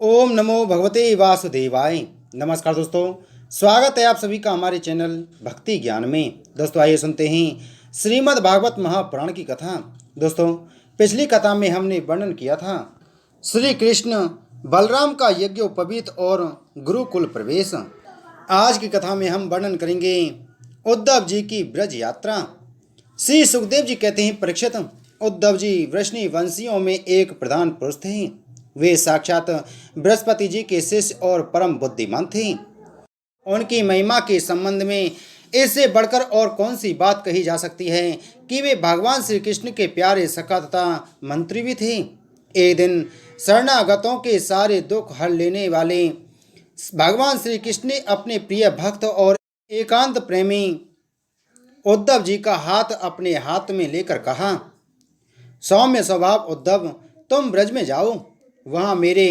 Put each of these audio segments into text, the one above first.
ओम नमो भगवते वासुदेवाय। नमस्कार दोस्तों, स्वागत है आप सभी का हमारे चैनल भक्ति ज्ञान में। दोस्तों आइए सुनते हैं श्रीमद् भागवत महापुराण की कथा। दोस्तों पिछली कथा में हमने वर्णन किया था श्री कृष्ण बलराम का यज्ञोपवीत और गुरुकुल प्रवेश। आज की कथा में हम वर्णन करेंगे उद्धव जी की ब्रज यात्रा। श्री सुखदेव जी कहते हैं, परीक्षित, उद्धव जी वृष्णि वंशियों में एक प्रधान पुरुष थे। वे साक्षात बृहस्पति जी के शिष्य और परम बुद्धिमान थे। उनकी महिमा के संबंध में इससे बढ़कर और कौन सी बात कही जा सकती है कि वे भगवान श्री कृष्ण के प्यारे सखा तथा मंत्री भी थे। एक दिन शरणागतों के सारे दुख हर लेने वाले भगवान श्री कृष्ण ने अपने प्रिय भक्त और एकांत प्रेमी उद्धव जी का हाथ अपने हाथ में लेकर कहा, सौम्य स्वभाव उद्धव, तुम ब्रज में जाओ। वहाँ मेरे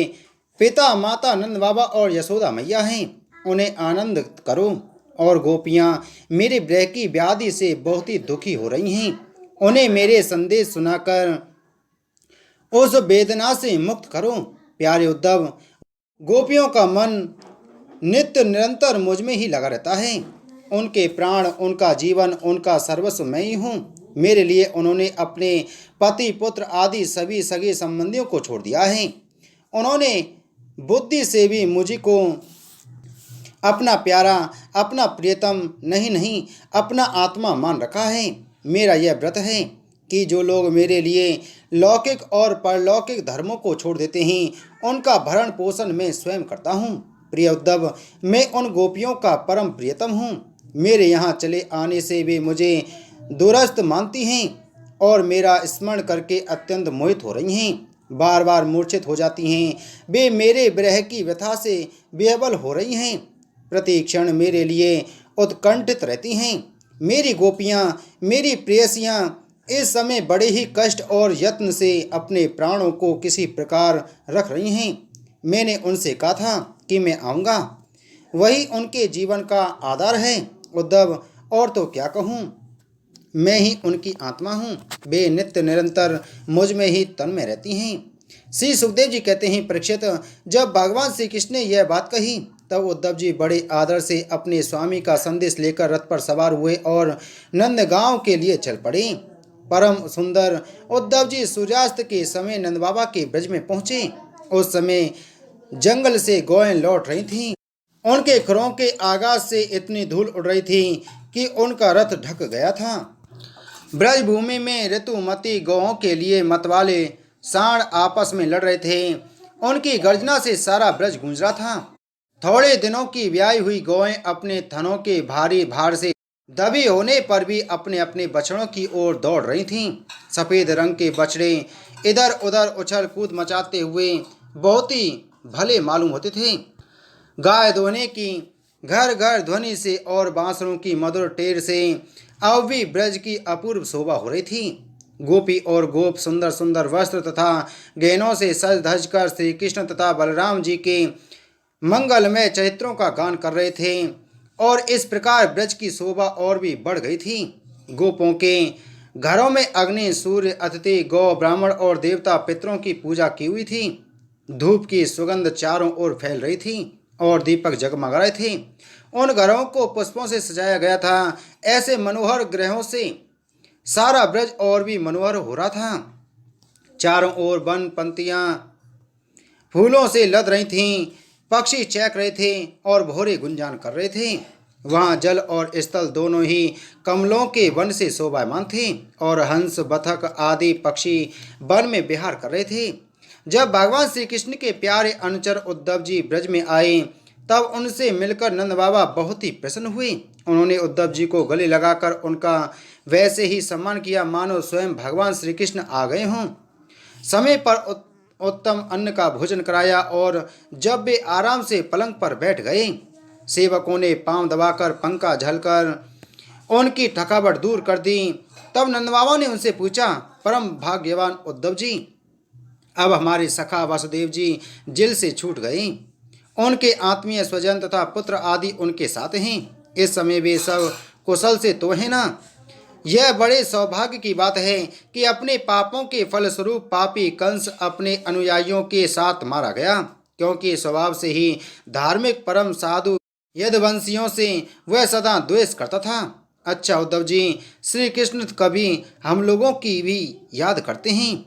पिता माता नंद बाबा और यशोदा मैया हैं, उन्हें आनंद करो। और गोपियाँ मेरे विरह की व्याधि से बहुत ही दुखी हो रही हैं, उन्हें मेरे संदेश सुनाकर उस वेदना से मुक्त करो। प्यारे उद्धव, गोपियों का मन नित्य निरंतर मुझ में ही लगा रहता है। उनके प्राण, उनका जीवन, उनका सर्वस्व मैं ही हूँ। मेरे लिए उन्होंने अपने पति पुत्र आदि सभी सगे संबंधियों को छोड़ दिया है। उन्होंने बुद्धि से भी मुझी को अपना प्यारा, अपना प्रियतम नहीं अपना आत्मा मान रखा है। मेरा यह व्रत है कि जो लोग मेरे लिए लौकिक और परलौकिक धर्मों को छोड़ देते हैं, उनका भरण पोषण मैं स्वयं करता हूँ। प्रिय उद्धव, मैं उन गोपियों का परम प्रियतम हूँ। मेरे यहाँ चले आने से वे मुझे दूरस्थ मानती हैं और मेरा स्मरण करके अत्यंत मोहित हो रही हैं। बार बार मूर्छित हो जाती हैं। वे मेरे विरह की व्यथा से बेहबल हो रही हैं। प्रति क्षण मेरे लिए उत्कंठित रहती हैं। मेरी गोपियाँ, मेरी प्रेयसियाँ इस समय बड़े ही कष्ट और यत्न से अपने प्राणों को किसी प्रकार रख रही हैं। मैंने उनसे कहा था कि मैं आऊँगा, वही उनके जीवन का आधार है उद्धव, और तो क्या कहूँ। मैं ही उनकी आत्मा हूँ। वे नित्य निरंतर मुझ में ही तन में रहती हैं। श्री सुखदेव जी कहते हैं, परीक्षित, जब भगवान श्री कृष्ण ने यह बात कही तब उद्धव जी बड़े आदर से अपने स्वामी का संदेश लेकर रथ पर सवार हुए और नंदगांव के लिए चल पड़े। परम सुंदर उद्धव जी सूर्यास्त के समय नंद बाबा के ब्रज में पहुँचे। उस समय जंगल से गौएं लौट रही थीं। उनके खुरों के आगाज से इतनी धूल उड़ रही थी कि उनका रथ ढक गया था। ब्रजभूमि में ऋतुमती गौओं के लिए मतवाले सांड आपस में लड़ रहे थे। उनकी गर्जना से सारा ब्रज गूंज रहा था। थोड़े दिनों की ब्याई हुई गौएं अपने थनों के भारी भार से दबी होने पर भी अपने अपने बछड़ों की ओर दौड़ रही थीं। सफ़ेद रंग के बछड़े इधर उधर उछल कूद मचाते हुए बहुत ही भले मालूम होते थे। गाय दोहने की घर घर ध्वनि से और बांसुरों की मधुर टेर से अब भी ब्रज की अपूर्व शोभा हो रही थी। गोपी और गोप सुंदर सुंदर वस्त्र तथा गहनों से सज धज कर श्री कृष्ण तथा बलराम जी के मंगलमय चरित्रों का गान कर रहे थे और इस प्रकार ब्रज की शोभा और भी बढ़ गई थी। गोपों के घरों में अग्नि, सूर्य, अतिथि, गौ, ब्राह्मण और देवता पितरों की पूजा की हुई थी। धूप की सुगंध चारों ओर फैल रही थी और दीपक जगमगा रहे थे। उन घरों को पुष्पों से सजाया गया था। ऐसे मनोहर ग्रहों से सारा ब्रज और भी मनोहर हो रहा था। चारों ओर वन पंक्तियां फूलों से लद रही थीं। पक्षी चहक रहे थे और भौरे गुंजान कर रहे थे। वहाँ जल और स्थल दोनों ही कमलों के वन से शोभायमान थे और हंस, बतख आदि पक्षी वन में विहार कर रहे थे। जब भगवान श्री कृष्ण के प्यारे अनुचर उद्धव जी ब्रज में आए तब उनसे मिलकर नंद बाबा बहुत ही प्रसन्न हुए। उन्होंने उद्धव जी को गले लगाकर उनका वैसे ही सम्मान किया मानो स्वयं भगवान श्री कृष्ण आ गए हों। समय पर उत्तम अन्न का भोजन कराया और जब वे आराम से पलंग पर बैठ गए, सेवकों ने पांव दबाकर पंखा झलकर उनकी थकावट दूर कर दी। तब नंद बाबा ने उनसे पूछा, परम भाग्यवान उद्धव जी, अब हमारे सखा वासुदेव जी जेल से छूट गए। उनके आत्मीय स्वजन तथा पुत्र आदि उनके साथ हैं। इस समय वे सब कुशल से तो हैं ना। यह बड़े सौभाग्य की बात है कि अपने पापों के फलस्वरूप पापी कंस अपने अनुयायियों के साथ मारा गया, क्योंकि स्वभाव से ही धार्मिक परम साधु यदुवंशियों से वह सदा द्वेष करता था। अच्छा उद्धव जी, श्री कृष्ण कभी हम लोगों की भी याद करते हैं।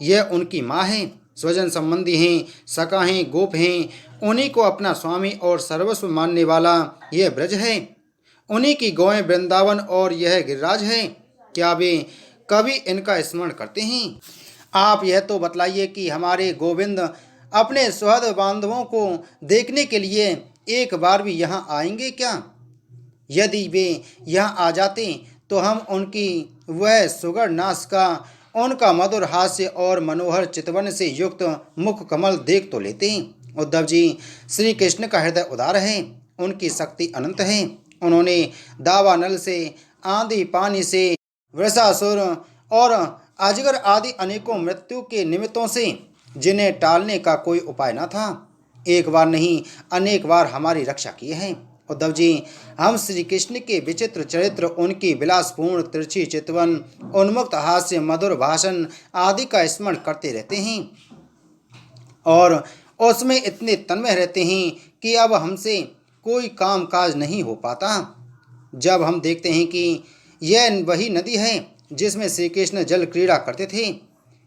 यह उनकी माँ है, स्वजन संबंधी हैं, सखा हैं, गोप हैं, उन्हीं को अपना स्वामी और सर्वस्व मानने वाला यह ब्रज है। उन्हीं की गौएं वृंदावन और यह गिरिराज है। क्या वे कभी इनका स्मरण करते हैं? आप यह तो बतलाइए कि हमारे गोविंद अपने सुहृद बांधवों को देखने के लिए एक बार भी यहाँ आएंगे क्या? यदि वे यहाँ आ जाते तो हम उनकी वह सुगर नासिका, उनका मधुर हास्य और मनोहर चितवन से युक्त मुख कमल देख तो लेते। उद्धव जी, श्री कृष्ण का हृदय उदार है, उनकी शक्ति अनंत है। उन्होंने दावानल से, आंधी पानी से, वृषासुर और अजगर आदि अनेकों मृत्यु के निमित्तों से, जिन्हें टालने का कोई उपाय न था, एक बार नहीं अनेक बार हमारी रक्षा की है। उद्धव जी, हम श्री कृष्ण के विचित्र चरित्र, उनकी विलासपूर्ण तिरछी चितवन, उन्मुक्त हास्य, मधुर भाषण आदि का स्मरण करते रहते हैं और उसमें इतने तन्मय रहते हैं कि अब हमसे कोई काम काज नहीं हो पाता। जब हम देखते हैं कि यह वही नदी है जिसमें श्री कृष्ण जल क्रीड़ा करते थे,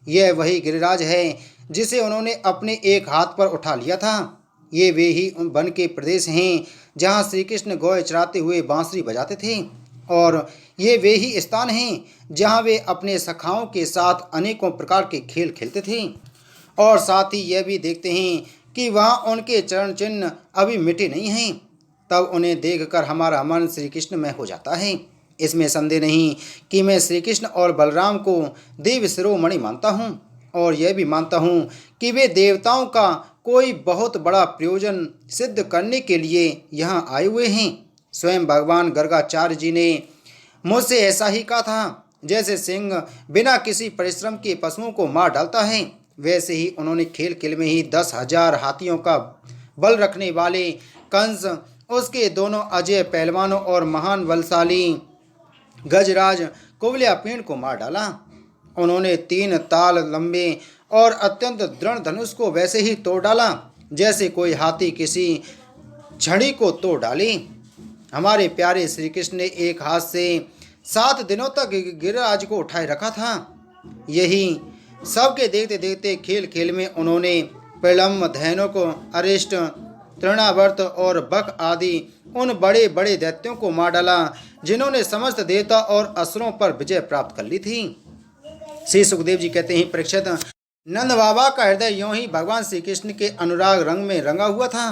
यह वही गिरिराज है जिसे उन्होंने अपने एक हाथ पर उठा लिया था, ये वे ही वन के प्रदेश हैं जहाँ श्री कृष्ण गौ चराते हुए बांसुरी बजाते थे, और ये वे ही स्थान हैं जहाँ वे अपने सखाओं के साथ अनेकों प्रकार के खेल खेलते थे। और साथ ही यह भी देखते हैं कि वहाँ उनके चरण चिन्ह अभी मिटे नहीं हैं। तब उन्हें देखकर हमारा मन श्री कृष्ण में हो जाता है। इसमें संदेह नहीं कि मैं श्री कृष्ण और बलराम को देव शिरोमणि मानता हूँ, और यह भी मानता हूँ कि वे देवताओं का कोई बहुत बड़ा प्रयोजन सिद्ध करने के लिए यहाँ आए हुए हैं। स्वयं भगवान गर्गाचार्य जी ने मुझसे ऐसा ही कहा था। जैसे सिंह बिना किसी परिश्रम के पशुओं को मार डालता है, वैसे ही उन्होंने खेल खेल में ही 10,000 हाथियों का बल रखने वाले कंस, उसके दोनों अजय पहलवानों और महान बलशाली गजराज कुवलयापेन को मार डाला। उन्होंने 3 ताल लंबे और अत्यंत दृढ़ धनुष को वैसे ही तोड़ डाला जैसे कोई हाथी किसी छड़ी को तोड़ डाले। हमारे प्यारे श्री कृष्ण ने एक हाथ से 7 दिनों तक गिरिराज को उठाए रखा था। यही सबके देखते देखते खेल खेल में उन्होंने प्रलम्ब, धैनुक, अरिष्ट, तृणावर्त और बक आदि उन बड़े बड़े दैत्यों को मार डाला जिन्होंने समस्त देवता और असुरों पर विजय प्राप्त कर ली थी। श्री सुखदेव जी कहते हैं, परीक्षित, नंद बाबा का हृदय यूं ही भगवान श्री कृष्ण के अनुराग रंग में रंगा हुआ था।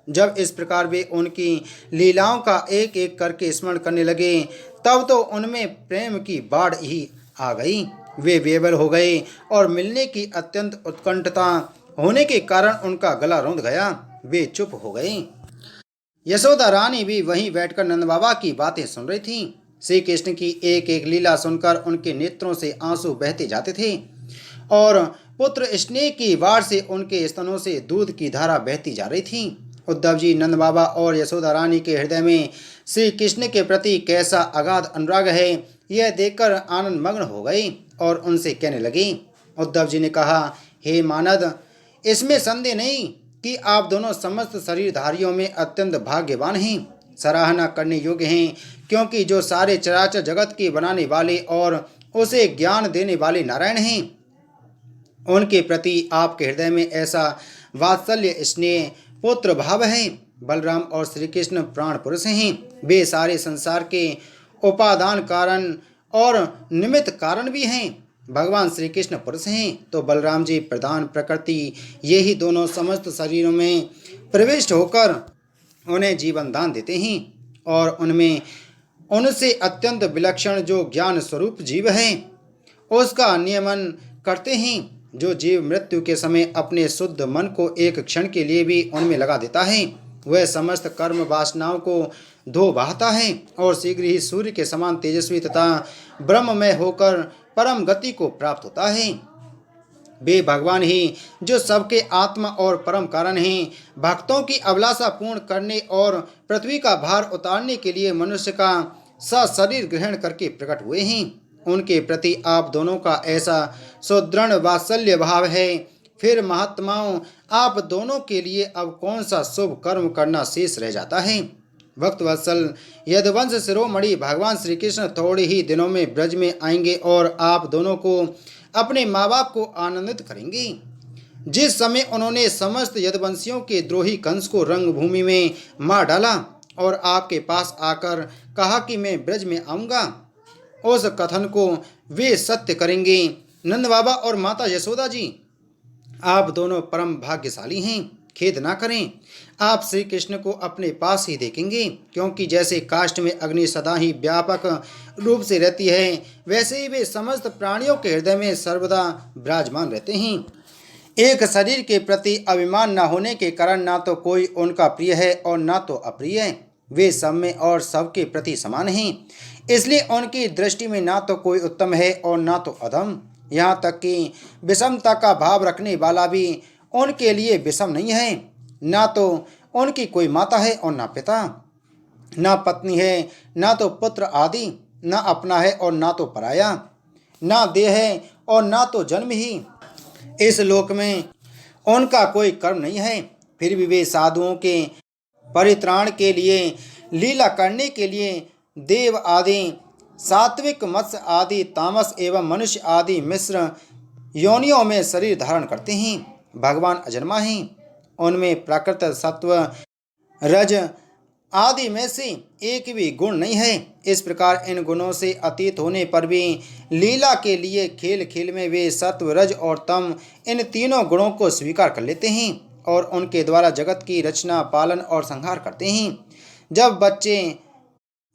जब इस प्रकार वे उनकी लीलाओं का एक एक करके स्मरण करने लगे, तब तो उनमें प्रेम की बाढ़ ही आ गई। वे बेबल हो गए और मिलने की अत्यंत उत्कंठता होने के कारण उनका गला रुंध गया। वे चुप हो गए। यशोदा रानी भी वहीं बैठकर नंद बाबा की बातें सुन रही थीं। श्री कृष्ण की एक एक लीला सुनकर उनके नेत्रों से आंसू बहते जाते थे और पुत्र स्नेह की वार से उनके स्तनों से दूध की धारा बहती जा रही थी। उद्धव जी, नंद बाबा और यशोदा रानी के हृदय में श्री कृष्ण के प्रति कैसा अगाध अनुराग है, यह देखकर आनंद मग्न हो गए और उनसे कहने लगे। उद्धव जी ने कहा, हे मानद, इसमें संदेह नहीं कि आप दोनों समस्त शरीरधारियों में अत्यंत भाग्यवान हैं, सराहना करने योग्य हैं, क्योंकि जो सारे चराचर जगत के बनाने वाले और उसे ज्ञान देने वाले नारायण हैं, उनके प्रति आपके हृदय में ऐसा वात्सल्य, स्नेह, पुत्र भाव है। बलराम और श्री कृष्ण प्राण पुरुष हैं। वे सारे संसार के उपादान कारण और निमित्त कारण भी हैं। भगवान श्री कृष्ण पुरुष हैं तो बलराम जी प्रधान प्रकृति, ये ही दोनों समस्त शरीरों में प्रविष्ट होकर उन्हें जीवन दान देते हैं और उनमें उनसे अत्यंत विलक्षण जो ज्ञान स्वरूप जीव है उसका नियमन करते हैं। जो जीव मृत्यु के समय अपने शुद्ध मन को एक क्षण के लिए भी उनमें लगा देता है, वह समस्त कर्म वासनाओं को धो बहाता है और शीघ्र ही सूर्य के समान तेजस्वी तथा ब्रह्ममय होकर परम गति को प्राप्त होता है। वे भगवान ही जो सबके आत्मा और परम कारण हैं, भक्तों की अभिलाषा पूर्ण करने और पृथ्वी का भार उतारने के लिए मनुष्य का सशरीर ग्रहण करके प्रकट हुए हैं। उनके प्रति आप दोनों का ऐसा सुदृढ़ वात्सल्य भाव है, फिर महात्माओं, आप दोनों के लिए अब कौन सा शुभ कर्म करना शेष रह जाता है। भक्तवत्सल, यदुवंश शिरोमणि भगवान श्री कृष्ण थोड़े ही दिनों में ब्रज में आएंगे और आप दोनों को, अपने माँ बाप को आनंदित करेंगे। जिस समय उन्होंने समस्त यदुवंशियों के द्रोही कंस को रंगभूमि में मार डाला और आपके पास आकर कहा कि मैं ब्रज में आऊँगा, उस कथन को वे सत्य करेंगे। नंद बाबा और माता यशोदा जी, आप दोनों परम भाग्यशाली हैं। खेद ना करें, आप श्री कृष्ण को अपने पास ही देखेंगे, क्योंकि जैसे काष्ठ में अग्नि सदा ही व्यापक रूप से रहती है, वैसे ही वे समस्त प्राणियों के हृदय में सर्वदा विराजमान रहते हैं। एक शरीर के प्रति अभिमान न होने के कारण ना तो कोई उनका प्रिय है और ना तो अप्रिय। वे सब में और सबके प्रति समान हैं, इसलिए उनकी दृष्टि में ना तो कोई उत्तम है और ना तो अधम। यहाँ तक कि विषमता का भाव रखने वाला भी उनके लिए विषम नहीं है। ना तो उनकी कोई माता है और ना पिता, ना पत्नी है, ना तो पुत्र आदि, ना अपना है और ना तो पराया, ना देह है और ना तो जन्म ही। इस लोक में उनका कोई कर्म नहीं है, फिर भी वे साधुओं के परित्राण के लिए, लीला करने के लिए देव आदि, सात्विक, मत्स्य आदि, तामस एवं मनुष्य आदि मिश्र योनियों में शरीर धारण करते हैं। भगवान अजन्मा हैं, उनमें प्राकृत, सत्व, रज आदि में से एक भी गुण नहीं है। इस प्रकार इन गुणों से अतीत होने पर भी लीला के लिए खेल खेल में वे सत्व, रज और तम, इन तीनों गुणों को स्वीकार कर लेते हैं और उनके द्वारा जगत की रचना, पालन और संहार करते हैं।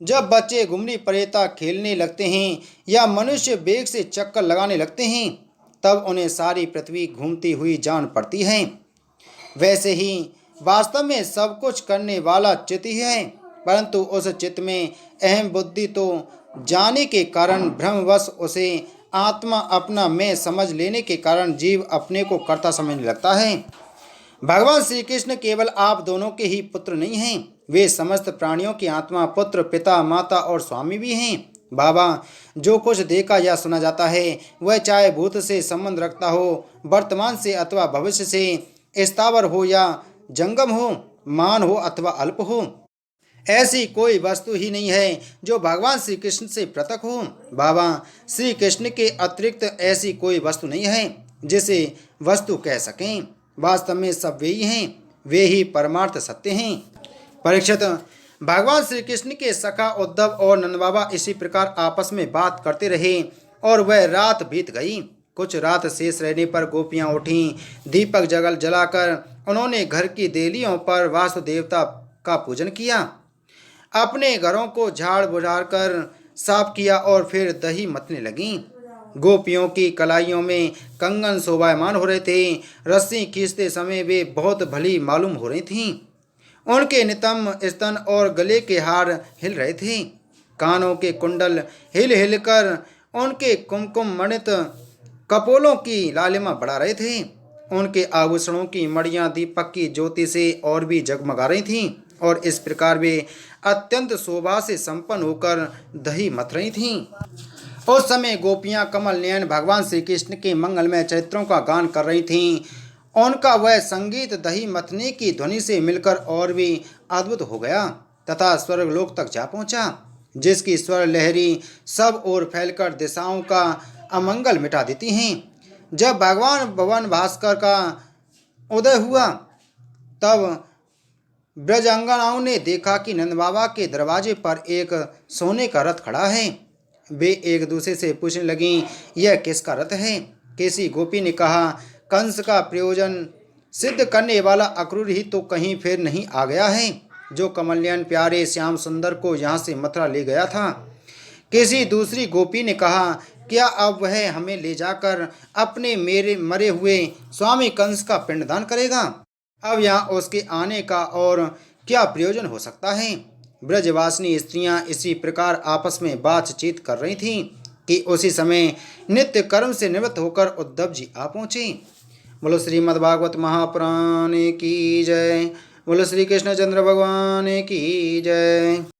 जब बच्चे घुमरी परेता खेलने लगते हैं या मनुष्य वेग से चक्कर लगाने लगते हैं, तब उन्हें सारी पृथ्वी घूमती हुई जान पड़ती है। वैसे ही वास्तव में सब कुछ करने वाला चित्त ही है, परंतु उस चित्त में अहम बुद्धि तो जाने के कारण भ्रमवश उसे आत्मा अपना मैं समझ लेने के कारण जीव अपने को कर्ता समझने लगता है। भगवान श्री कृष्ण केवल आप दोनों के ही पुत्र नहीं हैं, वे समस्त प्राणियों की आत्मा, पुत्र, पिता, माता और स्वामी भी हैं। बाबा, जो कुछ देखा या सुना जाता है वह चाहे भूत से संबंध रखता हो, वर्तमान से अथवा भविष्य से, स्थावर हो या जंगम हो, मान हो अथवा अल्प हो, ऐसी कोई वस्तु ही नहीं है जो भगवान श्री कृष्ण से पृथक हो। बाबा, श्री कृष्ण के अतिरिक्त ऐसी कोई वस्तु नहीं है जिसे वस्तु कह सकें। वास्तव में सब वे ही हैं, वे ही परमार्थ सत्य हैं। परीक्षित, भगवान श्री कृष्ण के सखा उद्धव और नंद बाबा इसी प्रकार आपस में बात करते रहे और वह रात बीत गई। कुछ रात शेष रहने पर गोपियां उठीं। दीपक जलाकर उन्होंने घर की देलियों पर वासु देवता का पूजन किया, अपने घरों को झाड़ बुझाड़ कर साफ किया और फिर दही मथने लगीं। गोपियों की कलाइयों में कंगन शोभायमान हो रहे थे। रस्सी खींचते समय वे बहुत भली मालूम हो रही थीं। उनके नितंब, स्तन और गले के हार हिल रहे थे। कानों के कुंडल हिल हिलकर उनके कुमकुम मणित कपोलों की लालिमा बढ़ा रहे थे। उनके आभूषणों की मड़ियां दीपक की ज्योति से और भी जगमगा रही थीं और इस प्रकार वे अत्यंत शोभा से संपन्न होकर दही मथ रही थीं। उस समय गोपियां कमल नयन भगवान श्री कृष्ण के मंगलमय चरित्रों का गान कर रही थीं। उनका वह संगीत दही मथने की ध्वनि से मिलकर और भी अद्भुत हो गया तथा स्वर्गलोक तक जा पहुंचा, जिसकी स्वर लहरी सब ओर फैलकर दिशाओं का अमंगल मिटा देती हैं। जब भगवान भवन भास्कर का उदय हुआ तब ब्रजांगनाओं ने देखा कि नंद बाबा के दरवाजे पर एक सोने का रथ खड़ा है। वे एक दूसरे से पूछने लगीं, यह किसका रथ है? किसी गोपी ने कहा, कंस का प्रयोजन सिद्ध करने वाला अक्रूर ही तो कहीं फिर नहीं आ गया है, जो कमलनयन प्यारे श्याम सुंदर को यहाँ से मथुरा ले गया था। किसी दूसरी गोपी ने कहा, क्या अब वह हमें ले जाकर अपने मेरे मरे हुए स्वामी कंस का पिंडदान करेगा? अब यहाँ उसके आने का और क्या प्रयोजन हो सकता है? ब्रजवासिनी स्त्रियां इसी प्रकार आपस में बातचीत कर रही थीं कि उसी समय नित्य कर्म से निवृत्त होकर उद्धव जी आ पहुँचे। बोलो श्रीमद् भागवत महापुराण की जय। बोलो श्री कृष्णचंद्र भगवान की जय।